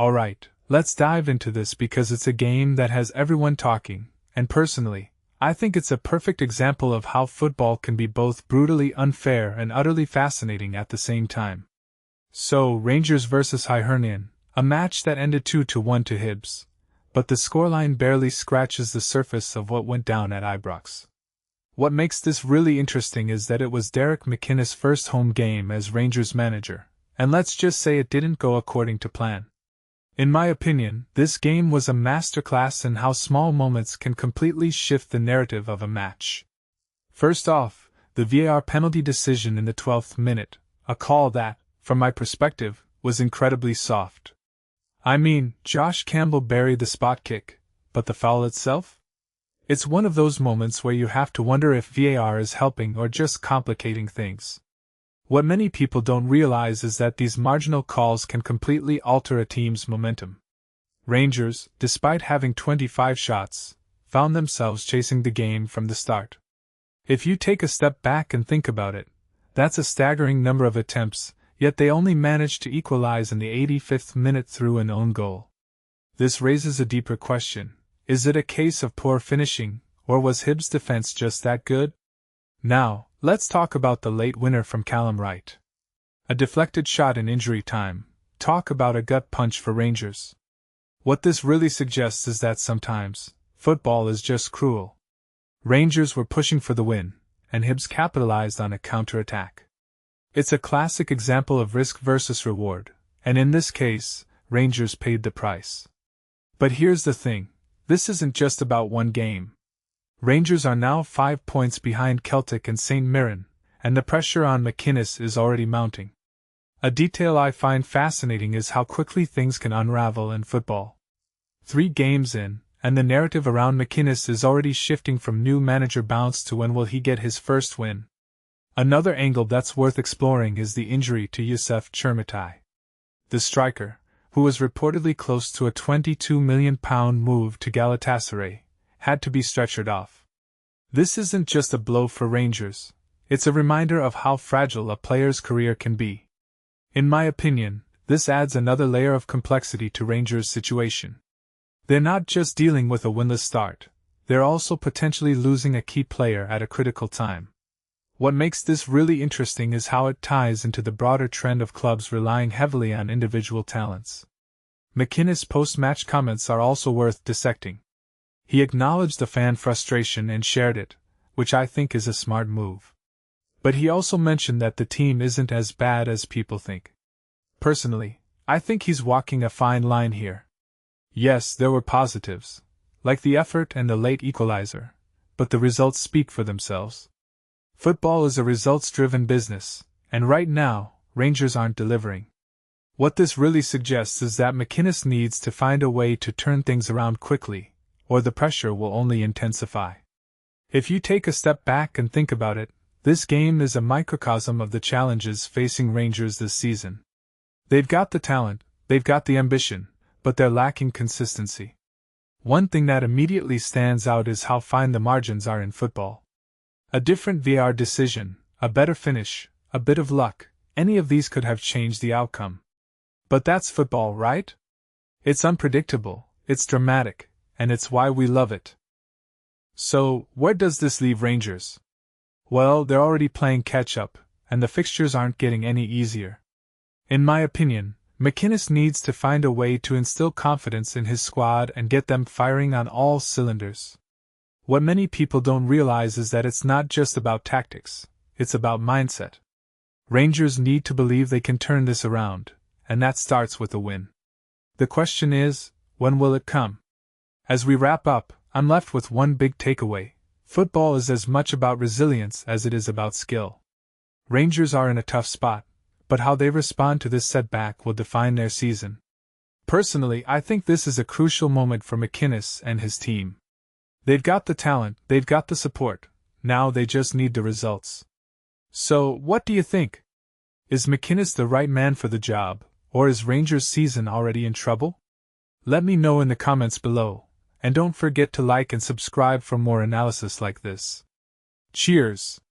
Alright, let's dive into this because it's a game that has everyone talking, and personally, I think it's a perfect example of how football can be both brutally unfair and utterly fascinating at the same time. So, Rangers vs Hibernian, a match that ended 2-1 to Hibs, but the scoreline barely scratches the surface of what went down at Ibrox. What makes this really interesting is that it was Derek McInnes' first home game as Rangers manager, and let's just say it didn't go according to plan. In my opinion, this game was a masterclass in how small moments can completely shift the narrative of a match. First off, the VAR penalty decision in the 12th minute, a call that, from my perspective, was incredibly soft. I mean, Josh Campbell buried the spot kick, but the foul itself? It's one of those moments where you have to wonder if VAR is helping or just complicating things. What many people don't realize is that these marginal calls can completely alter a team's momentum. Rangers, despite having 25 shots, found themselves chasing the game from the start. If you take a step back and think about it, that's a staggering number of attempts, yet they only managed to equalize in the 85th minute through an own goal. This raises a deeper question. Is it a case of poor finishing, or was Hibs' defense just that good? Now, let's talk about the late winner from Callum Wright. A deflected shot in injury time. Talk about a gut punch for Rangers. What this really suggests is that sometimes, football is just cruel. Rangers were pushing for the win, and Hibs capitalized on a counter-attack. It's a classic example of risk versus reward, and in this case, Rangers paid the price. But here's the thing, this isn't just about one game. Rangers are now 5 points behind Celtic and St. Mirren, and the pressure on McInnes is already mounting. A detail I find fascinating is how quickly things can unravel in football. 3 games in, and the narrative around McInnes is already shifting from new manager bounce to when will he get his first win. Another angle that's worth exploring is the injury to Youssef Chermiti. The striker, who was reportedly close to a £22 million move to Galatasaray, had to be stretchered off. This isn't just a blow for Rangers, it's a reminder of how fragile a player's career can be. In my opinion, this adds another layer of complexity to Rangers' situation. They're not just dealing with a winless start, they're also potentially losing a key player at a critical time. What makes this really interesting is how it ties into the broader trend of clubs relying heavily on individual talents. McInnes' post-match comments are also worth dissecting. He acknowledged the fan frustration and shared it, which I think is a smart move. But he also mentioned that the team isn't as bad as people think. Personally, I think he's walking a fine line here. Yes, there were positives, like the effort and the late equalizer, but the results speak for themselves. Football is a results-driven business, and right now, Rangers aren't delivering. What this really suggests is that McInnes needs to find a way to turn things around quickly, or the pressure will only intensify. If you take a step back and think about it, this game is a microcosm of the challenges facing Rangers this season. They've got the talent, they've got the ambition, but they're lacking consistency. One thing that immediately stands out is how fine the margins are in football. A different VAR decision, a better finish, a bit of luck, any of these could have changed the outcome. But that's football, right? It's unpredictable, it's dramatic, and it's why we love it. So, where does this leave Rangers? Well, they're already playing catch-up, and the fixtures aren't getting any easier. In my opinion, McInnes needs to find a way to instill confidence in his squad and get them firing on all cylinders. What many people don't realize is that it's not just about tactics, it's about mindset. Rangers need to believe they can turn this around, and that starts with a win. The question is, when will it come? As we wrap up, I'm left with one big takeaway. Football is as much about resilience as it is about skill. Rangers are in a tough spot, but how they respond to this setback will define their season. Personally, I think this is a crucial moment for McInnes and his team. They've got the talent, they've got the support, now they just need the results. So, what do you think? Is McInnes the right man for the job, or is Rangers' season already in trouble? Let me know in the comments below, and don't forget to like and subscribe for more analysis like this. Cheers!